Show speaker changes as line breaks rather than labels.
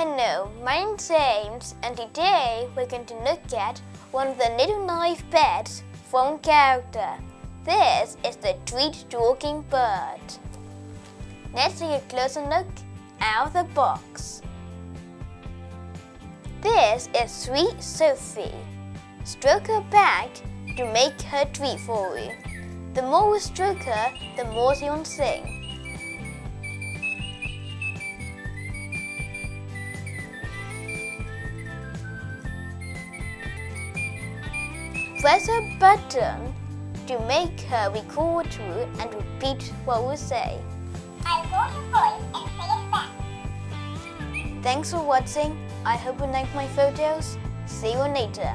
Hello, my name's James, and today we're going to look at one of the little knife pets from character. This is the treat-talking bird. Let's take a closer look out of the box. This is sweet Sophie. Stroke her back to make her treat for you. The more we stroke her, the more she will sing. Press a button to make her record through and repeat what we say.
I'll hold your voice and say it back.
Thanks for watching. I hope you liked my photos. See you later.